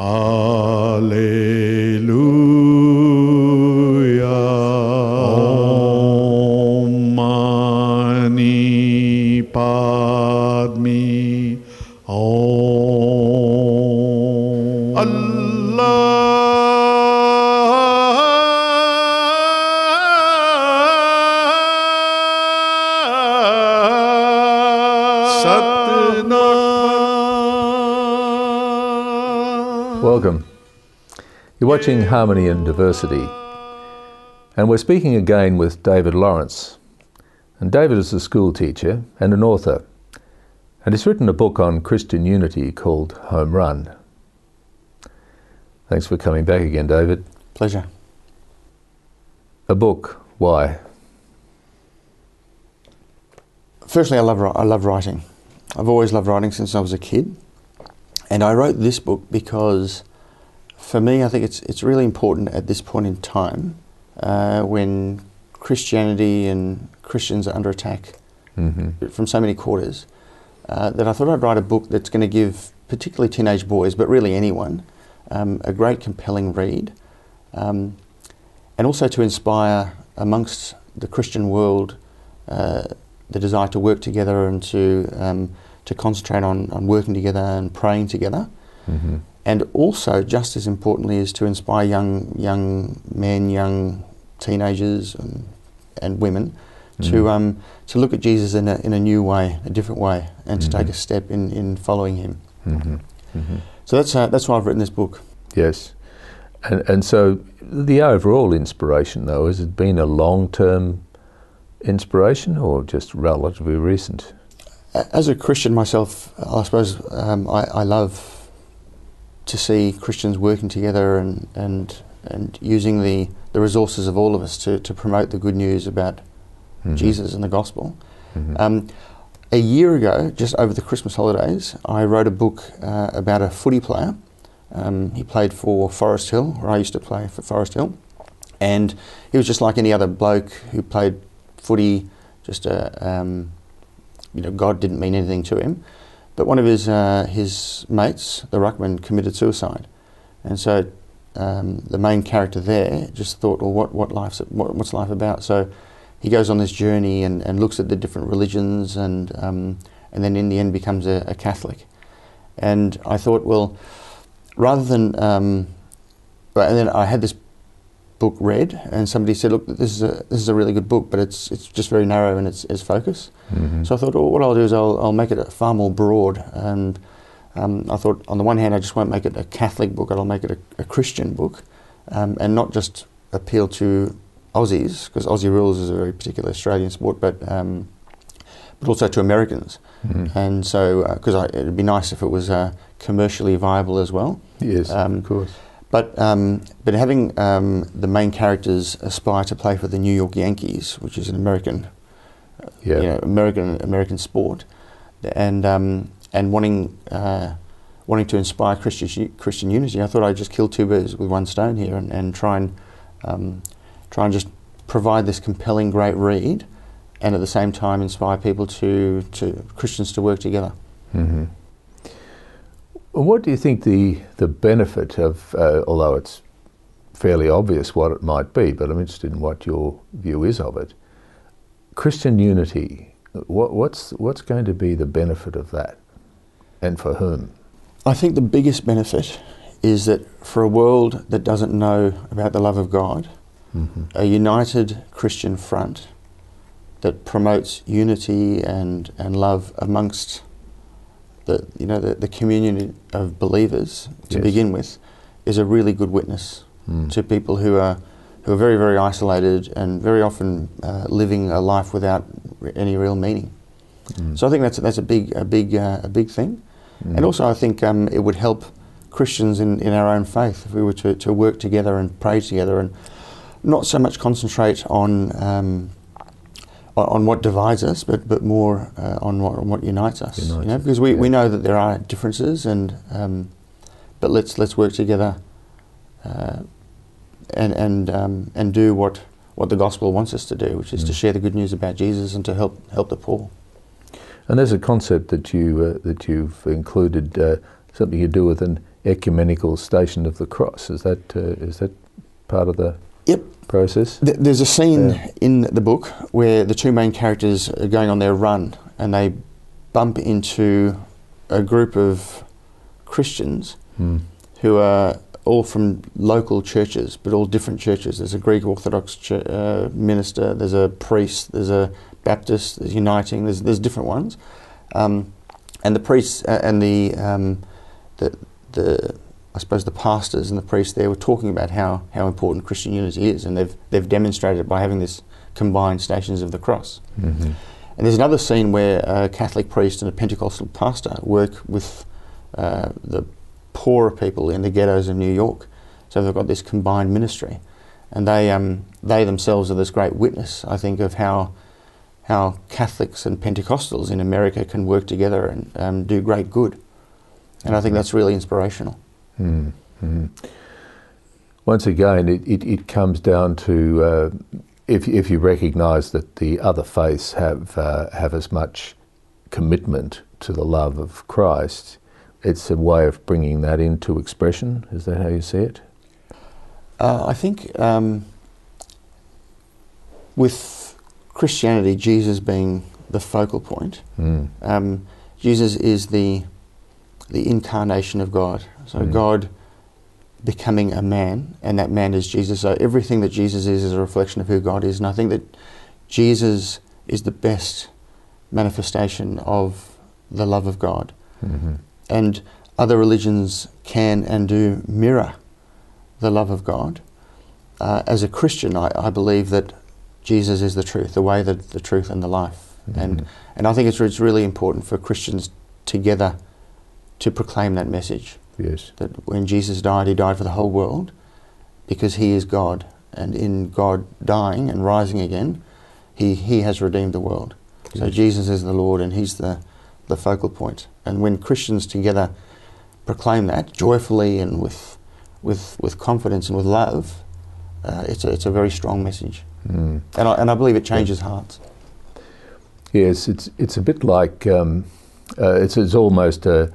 Alleluia. Om Mani Padme. Om. Allah. Welcome. You're watching Harmony and Diversity, and we're speaking again with David Lawrence. And David is a school teacher and an author, and he's written a book on Christian unity called Home Run. Thanks for coming back again, David. Pleasure. A book, why? Firstly, I love writing. I've always loved writing since I was a kid. And I wrote this book because, for me, I think it's really important at this point in time when Christianity and Christians are under attack from so many quarters, that I thought I'd write a book that's going to give particularly teenage boys, but really anyone, a great compelling read, and also to inspire amongst the Christian world the desire to work together and to concentrate on working together and praying together. And also, just as importantly, is to inspire young men, young teenagers and women to look at Jesus in a new way, a different way, and to take a step in following him. So that's why I've written this book. Yes. And so the overall inspiration, though, has it been a long-term inspiration or just relatively recent? As a Christian myself, I suppose I love to see Christians working together and using the resources of all of us to promote the good news about Jesus and the gospel. A year ago, just over the Christmas holidays, I wrote a book about a footy player. He played for Forest Hill, where I used to play for Forest Hill, and he was just like any other bloke who played footy. Just God didn't mean anything to him, but one of his mates, the ruckman, committed suicide, and so the main character there just thought, well, what's life about? So he goes on this journey and looks at the different religions, and then in the end becomes a Catholic. And I thought, well, rather than and then I had this book read, and somebody said, look, this is a really good book, but it's just very narrow in its focus. So I thought, well, what I'll do is I'll make it far more broad, and I thought, on the one hand, I just won't make it a Catholic book, I'll make it a Christian book, and not just appeal to Aussies, because Aussie rules is a very particular Australian sport, but also to Americans. And so, because it'd be nice if it was commercially viable as well. Yes, of course. But having the main characters aspire to play for the New York Yankees, which is an American sport, and wanting to inspire Christian unity, I thought I'd just kill two birds with one stone here, and try and just provide this compelling, great read, and at the same time inspire people to Christians to work together. What do you think the benefit of, although it's fairly obvious what it might be, but I'm interested in what your view is of it, Christian unity, what's going to be the benefit of that, and for whom? I think the biggest benefit is that for a world that doesn't know about the love of God, a united Christian front that promotes unity and love amongst the community of believers to begin with is a really good witness to people who are very, very isolated and very often living a life without any real meaning. So I think that's a big thing, and also I think it would help Christians in our own faith if we were to work together and pray together and not so much concentrate on what divides us, but more on what unites us. Because we know that there are differences, but let's work together and do what the gospel wants us to do, which is to share the good news about Jesus and to help the poor. And there's a concept that you've included, something you do with an ecumenical Station of the Cross. Is that part of the Yep. process? There's a scene in the book where the two main characters are going on their run and they bump into a group of Christians who are all from local churches, but all different churches. There's a Greek Orthodox minister, there's a priest, there's a Baptist, there's Uniting, there's different ones. And the priests and the I suppose the pastors and the priests there were talking about how important Christian unity is, and they've demonstrated it by having this combined Stations of the Cross. Mm-hmm. And there's another scene where a Catholic priest and a Pentecostal pastor work with the poorer people in the ghettos of New York. So they've got this combined ministry, and they themselves are this great witness, I think, of how Catholics and Pentecostals in America can work together and do great good. And I think that's really inspirational. Mm-hmm. Once again, it comes down to if you recognise that the other faiths have as much commitment to the love of Christ, it's a way of bringing that into expression. Is that how you see it? I think with Christianity, Jesus being the focal point, Jesus is the incarnation of God. So God becoming a man, and that man is Jesus. So everything that Jesus is a reflection of who God is. And I think that Jesus is the best manifestation of the love of God. Mm-hmm. And other religions can and do mirror the love of God. As a Christian, I believe that Jesus is the truth, the way, the truth and the life. Mm-hmm. And I think it's really important for Christians together to proclaim that message. Yes. That when Jesus died, he died for the whole world because he is God. And in God dying and rising again, he has redeemed the world. Yes. So Jesus is the Lord and he's the focal point. And when Christians together proclaim that joyfully and with confidence and with love, it's a very strong message. And I believe it changes hearts. Yes, it's a bit like it's almost a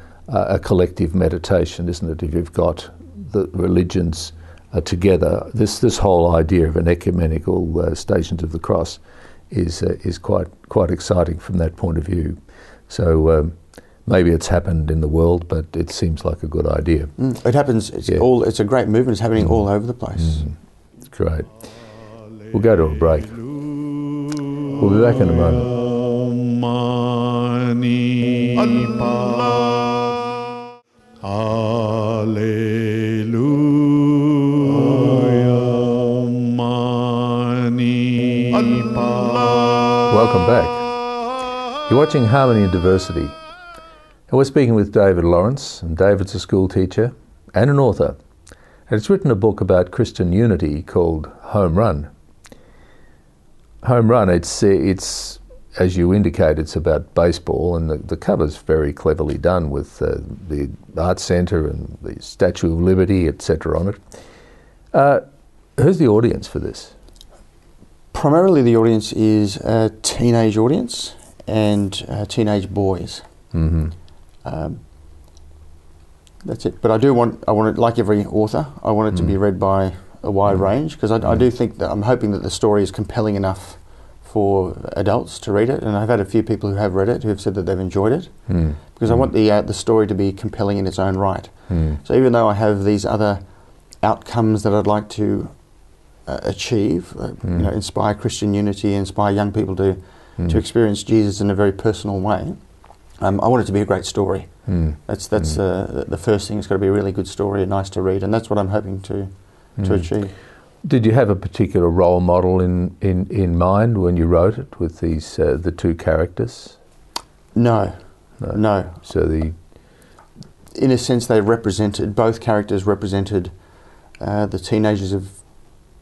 collective meditation, isn't it? If you've got the religions together, this whole idea of an ecumenical Stations of the Cross is quite exciting from that point of view. So maybe it's happened in the world, but it seems like a good idea. It happens. It's a great movement. It's happening all over the place. Great. We'll go to a break. We'll be back in a moment. Welcome back. You're watching Harmony and Diversity. And we're speaking with David Lawrence, and David's a school teacher and an author. And it's written a book about Christian unity called Home Run. Home Run, it's as you indicate, it's about baseball, and the cover's very cleverly done with the Arts Centre and the Statue of Liberty, etc. on it. Who's the audience for this? Primarily the audience is a teenage audience and teenage boys. Mm-hmm. That's it. But I want it, like every author, I want it to be read by a wide range, because I do think that I'm hoping that the story is compelling enough for adults to read it, and I've had a few people who have read it who have said that they've enjoyed it, because I want the story to be compelling in its own right. So even though I have these other outcomes that I'd like to achieve, inspire Christian unity, inspire young people to experience Jesus in a very personal way, I want it to be a great story. That's the first thing. It's got to be a really good story and nice to read, and that's what I'm hoping to achieve. Did you have a particular role model in mind when you wrote it with these the two characters? No. So in a sense, both characters represented the teenagers of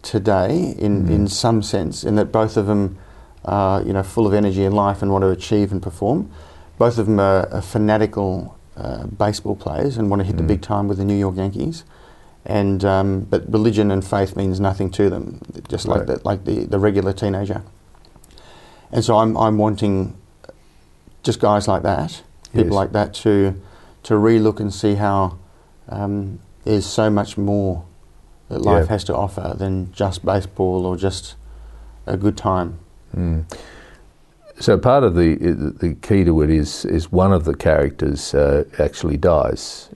today in some sense, in that both of them are full of energy in life and want to achieve and perform. Both of them are fanatical baseball players and want to hit the big time with the New York Yankees. And but religion and faith means nothing to them, just like the regular teenager. And so I'm wanting just guys like that, people like that, to relook and see how there's so much more that life Yeah. has to offer than just baseball or just a good time. So part of the key to it is one of the characters actually dies,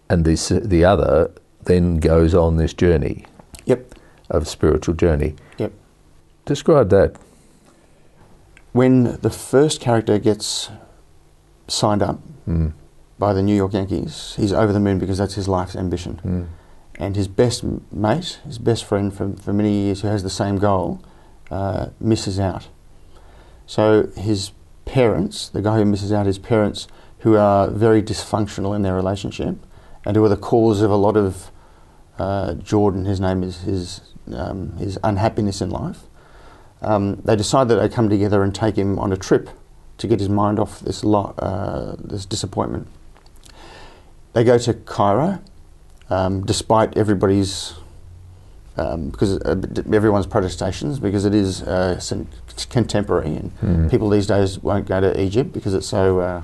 and the other then goes on this journey. Yep. Of spiritual journey. Yep. Describe that. When the first character gets signed up by the New York Yankees, he's over the moon because that's his life's ambition. And his best mate, his best friend for many years who has the same goal, misses out. So his parents, the guy who misses out, his parents, who are very dysfunctional in their relationship and who are the cause of a lot of Jordan, his name is his unhappiness in life, they decide that they come together and take him on a trip to get his mind off this disappointment. They go to Cairo, despite everybody's, because everyone's protestations, because it is contemporary, and people these days won't go to Egypt because it's so,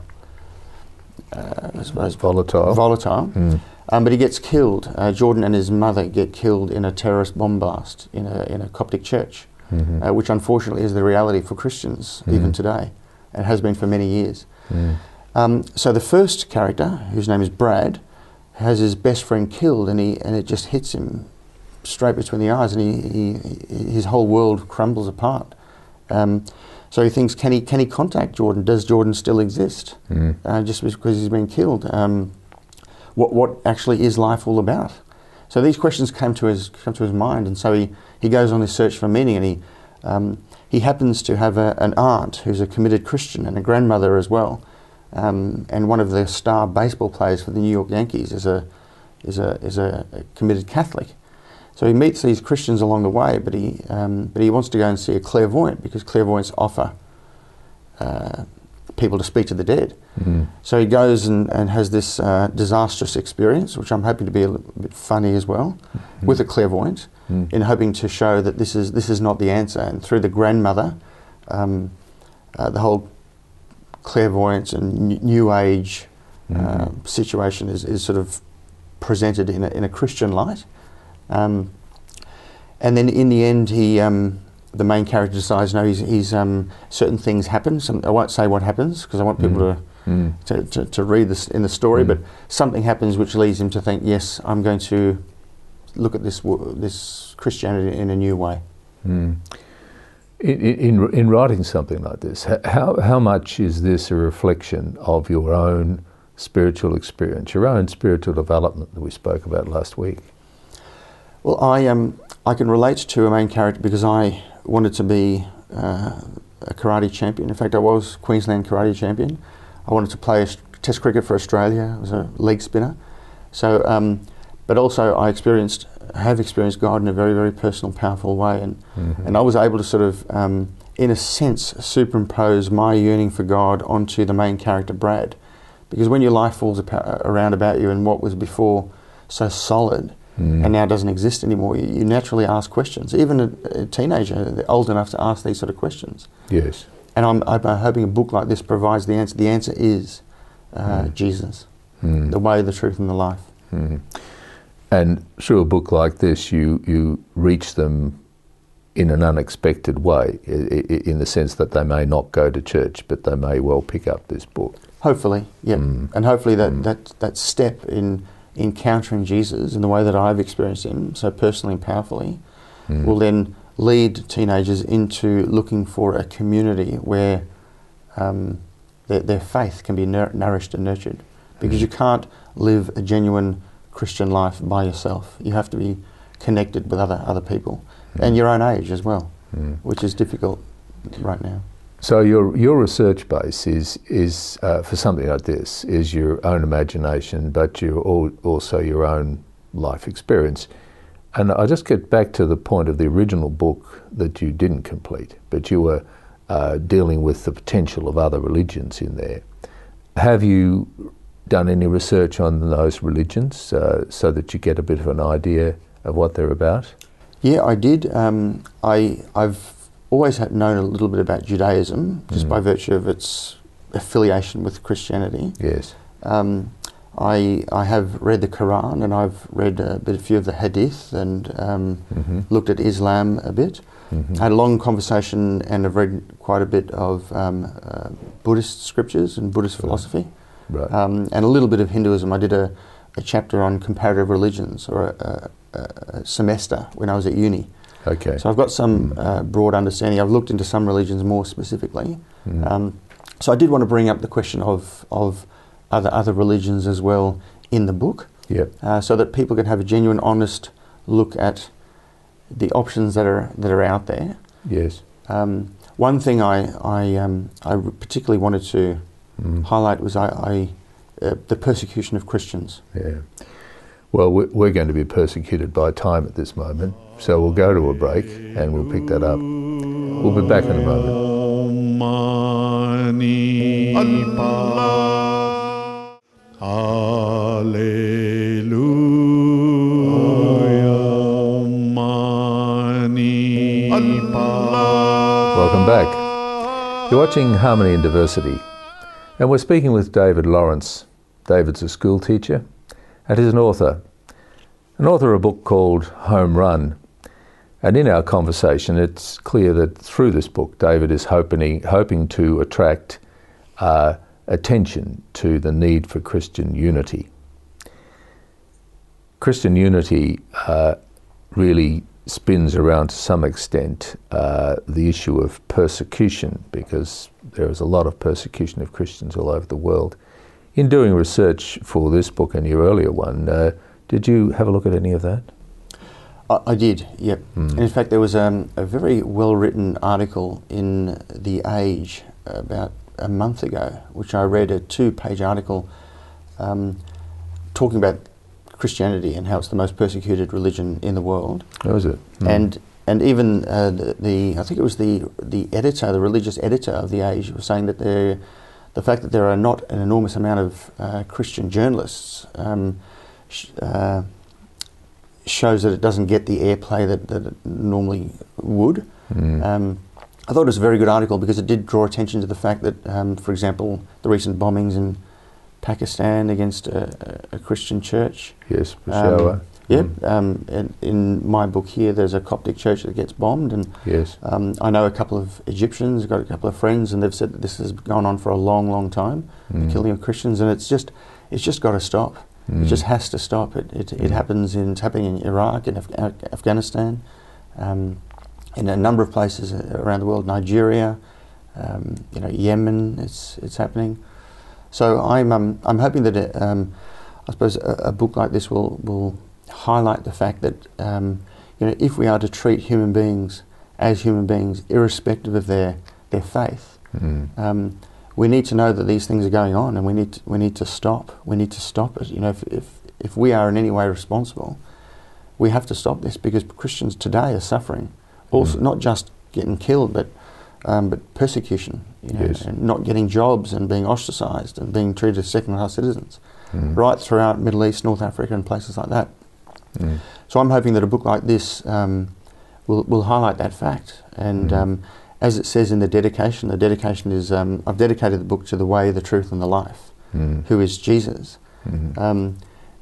I suppose, volatile. But he gets killed. Jordan and his mother get killed in a terrorist bomb blast in a Coptic church, which unfortunately is the reality for Christians even today, and has been for many years. So the first character, whose name is Brad, has his best friend killed, and it just hits him straight between the eyes, and his whole world crumbles apart. So he thinks, can he contact Jordan? Does Jordan still exist? Just because he's been killed? What actually is life all about? So these questions come to his mind, and so he goes on his search for meaning, and he happens to have an aunt who's a committed Christian and a grandmother as well, and one of the star baseball players for the New York Yankees is a committed Catholic. So he meets these Christians along the way, but he wants to go and see a clairvoyant, because clairvoyants offer people to speak to the dead. So he goes and has this disastrous experience, which I'm hoping to be a little bit funny as well, with a clairvoyant, in hoping to show that this is not the answer. And through the grandmother, the whole clairvoyance and New Age situation is sort of presented in a Christian light. And then in the end, the main character decides, no, he's certain things happen. I won't say what happens because I want people to read this in the story, but something happens which leads him to think, yes, I'm going to look at this Christianity in a new way. In writing something like this, how much is this a reflection of your own spiritual experience, your own spiritual development that we spoke about last week? Well, I can relate to a main character because I wanted to be a karate champion. In fact, I was Queensland karate champion. I wanted to play Test cricket for Australia. I was a leg spinner. So, but also I have experienced God in a very, very personal, powerful way, and I was able to sort of, in a sense, superimpose my yearning for God onto the main character, Brad, because when your life falls around about you and what was before so solid and now doesn't exist anymore, you naturally ask questions. Even a teenager, they're old enough to ask these sort of questions. Yes. And I'm hoping a book like this provides the answer. The answer is Jesus, the way, the truth, and the life. And through a book like this, you reach them in an unexpected way, in the sense that they may not go to church, but they may well pick up this book. Hopefully, yeah. And hopefully that step in encountering Jesus in the way that I've experienced him so personally and powerfully will then lead teenagers into looking for a community where their faith can be nourished and nurtured. Because you can't live a genuine Christian life by yourself. You have to be connected with other people and your own age as well, which is difficult right now. So your research base is for something like this is your own imagination, but also your own life experience. And I just get back to the point of the original book that you didn't complete, but you were dealing with the potential of other religions in there. Have you done any research on those religions so that you get a bit of an idea of what they're about? Yeah, I did. I've always known a little bit about Judaism, just by virtue of its affiliation with Christianity. Yes. I have read the Quran, and I've read a few of the Hadith, and looked at Islam a bit. I had a long conversation, and I've read quite a bit of Buddhist scriptures and Buddhist philosophy, Right. and a little bit of Hinduism. I did a chapter on comparative religions, or a semester when I was at uni. Okay. So I've got some broad understanding. I've looked into some religions more specifically. So I did want to bring up the question of other religions as well in the book, Yep. so that people can have a genuine, honest look at the options that are out there. Yes. One thing I particularly wanted to highlight was the persecution of Christians. Yeah. Well, we're going to be persecuted by time at this moment, so we'll go to a break and we'll pick that up. We'll be back in a moment. Mani Allah, Alleluia, Mani Allah. Welcome back. You're watching Harmony and Diversity, and we're speaking with David Lawrence. David's a school teacher and he's an author of a book called Home Run. And in our conversation, it's clear that through this book, David is hoping to attract attention to the need for Christian unity. Christian unity really spins around to some extent the issue of persecution, because there is a lot of persecution of Christians all over the world. In doing research for this book and your earlier one, did you have a look at any of that? I did, yep. And in fact, there was a very well-written article in The Age about a month ago, which I read, a 2-page article talking about Christianity and how it's the most persecuted religion in the world. How is it? And even I think it was the editor, the religious editor of The Age, was saying that the fact that there are not an enormous amount of Christian journalists shows that it doesn't get the airplay that it normally would. I thought it was a very good article because it did draw attention to the fact that, for example, the recent bombings in Pakistan against a Christian church. Yes, Peshawar. And in my book here, there's a Coptic church that gets bombed, and Yes. I know a couple of Egyptians, got a couple of friends, and they've said that this has gone on for a long, long time, the killing of Christians, and it's just got to stop. It just has to stop. It's happening in Iraq, in Afghanistan, in a number of places around the world, Nigeria, Yemen. It's happening. So I'm hoping that I suppose a book like this will highlight the fact that if we are to treat human beings as human beings, irrespective of their faith, we need to know that these things are going on, and we need to stop. We need to stop it. If we are in any way responsible, we have to stop this, because Christians today are suffering, also not just getting killed, but persecution. Yes. And not getting jobs, and being ostracised, and being treated as second-class citizens, right throughout Middle East, North Africa, and places like that. So I'm hoping that a book like this will highlight that fact. And as it says in the dedication is I've dedicated the book to the way, the truth, and the life, who is Jesus.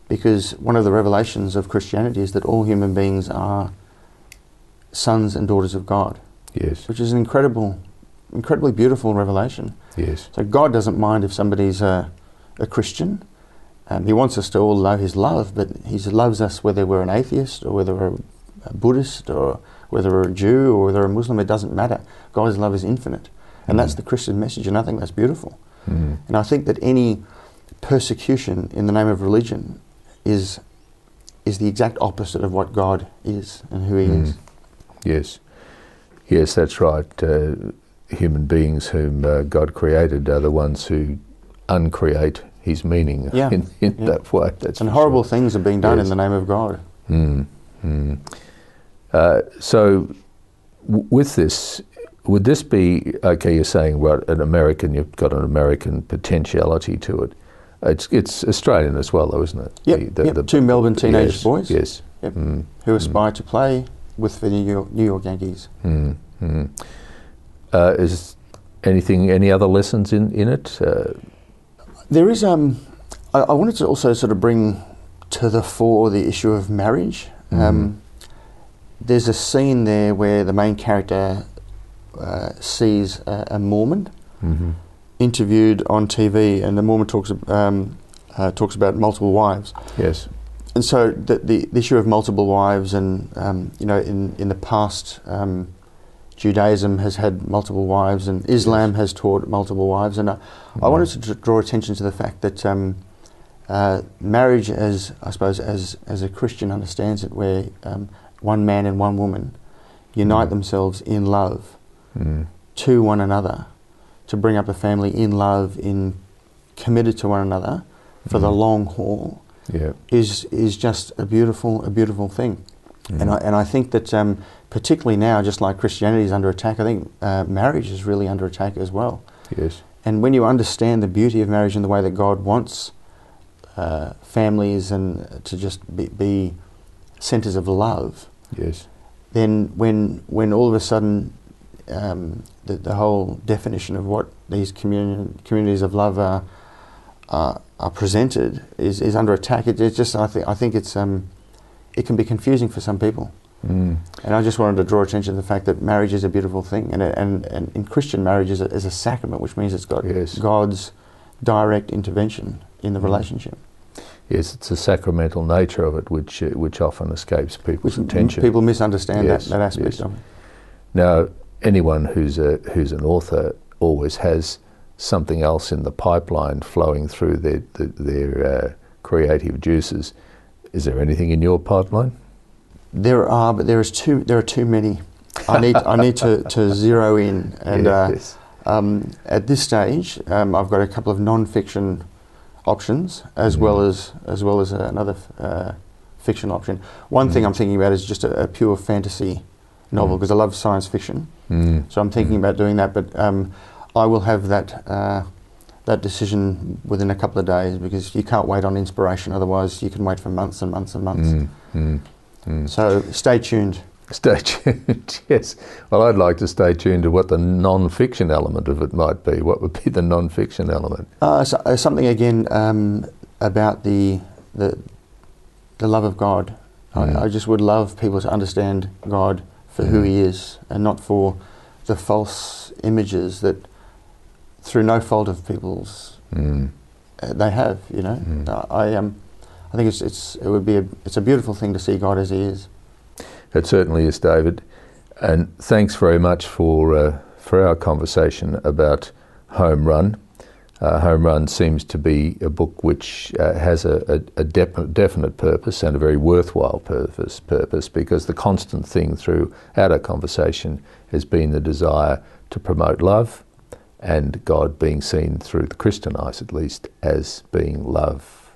Because one of the revelations of Christianity is that all human beings are sons and daughters of God. Yes. Which is an incredibly beautiful revelation. Yes. So God doesn't mind if somebody's a Christian. He wants us to all know His love, but He loves us whether we're an atheist, or whether we're a Buddhist, or whether we're a Jew, or whether we're a Muslim. It doesn't matter. God's love is infinite. And that's the Christian message, and I think that's beautiful. And I think that any persecution in the name of religion is the exact opposite of what God is and who He is. Yes. Yes, that's right. Human beings whom God created are the ones who uncreate His meaning in that way. That's and horrible sure. things are being done in the name of God. So with this, would this be, okay, you're saying, well, you've got an American potentiality to it. It's Australian as well, though, isn't it? Yep, the 2 Melbourne teenage boys. Yes. Yep, who aspire to play with the New York Yankees. Is any other lessons in it? There is, I I wanted to also sort of bring to the fore the issue of marriage. There's a scene there where the main character sees a Mormon interviewed on TV, and the Mormon talks about multiple wives. Yes. And so the issue of multiple wives, and in the past, Judaism has had multiple wives, and Islam has taught multiple wives. And I wanted to draw attention to the fact that marriage, as I suppose, as a Christian understands it, where one man and one woman unite themselves in love to one another, to bring up a family in love, committed to one another for the long haul, is just a beautiful thing. And I think that particularly now, just like Christianity is under attack, I think marriage is really under attack as well. Yes. And when you understand the beauty of marriage and the way that God wants families and to just be centres of love, yes, then when all of a sudden the whole definition of what these communities of love are presented is under attack, it's just I think it's it can be confusing for some people. And I just wanted to draw attention to the fact that marriage is a beautiful thing, and in Christian marriage is a sacrament, which means it's got God's direct intervention in the relationship. Yes, it's the sacramental nature of it which often escapes people's attention. People misunderstand that aspect of it. Now, anyone who's an author always has something else in the pipeline flowing through their creative juices. Is there anything in your pipeline? There are, but there are too many. I need to zero in, and at this stage, I've got a couple of non-fiction options as well as another fiction option. One thing I'm thinking about is just a pure fantasy novel, because I love science fiction. So I'm thinking about doing that, but I will have that decision within a couple of days, because you can't wait on inspiration. Otherwise, you can wait for months and months and months. So stay tuned. Stay tuned, yes. Well, I'd like to stay tuned to what the non-fiction element of it might be. What would be the non-fiction element? Something again about the love of God. I just would love people to understand God for who He is, and not for the false images that, through no fault of people's, they have. I think it's a beautiful thing to see God as He is. It certainly is, David. And thanks very much for our conversation about Home Run. Home Run seems to be a book which has a definite purpose, and a very worthwhile purpose, because the constant thing throughout our conversation has been the desire to promote love, and God being seen through the Christian eyes, at least, as being love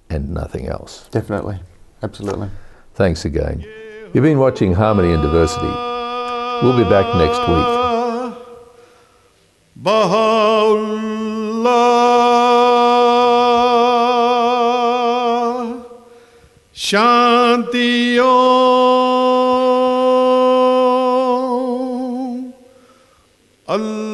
and nothing else. Definitely. Absolutely. Thanks again. You've been watching Harmony and Diversity. We'll be back next week. Baha'u'llah, Shanti Om, Allah.